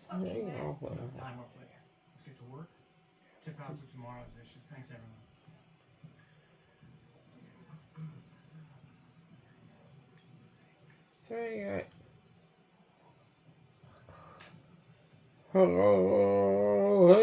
Hang on. Time or place. Let's get to work. Tip outs for tomorrow's issue. Thanks, everyone. Say it. Hello.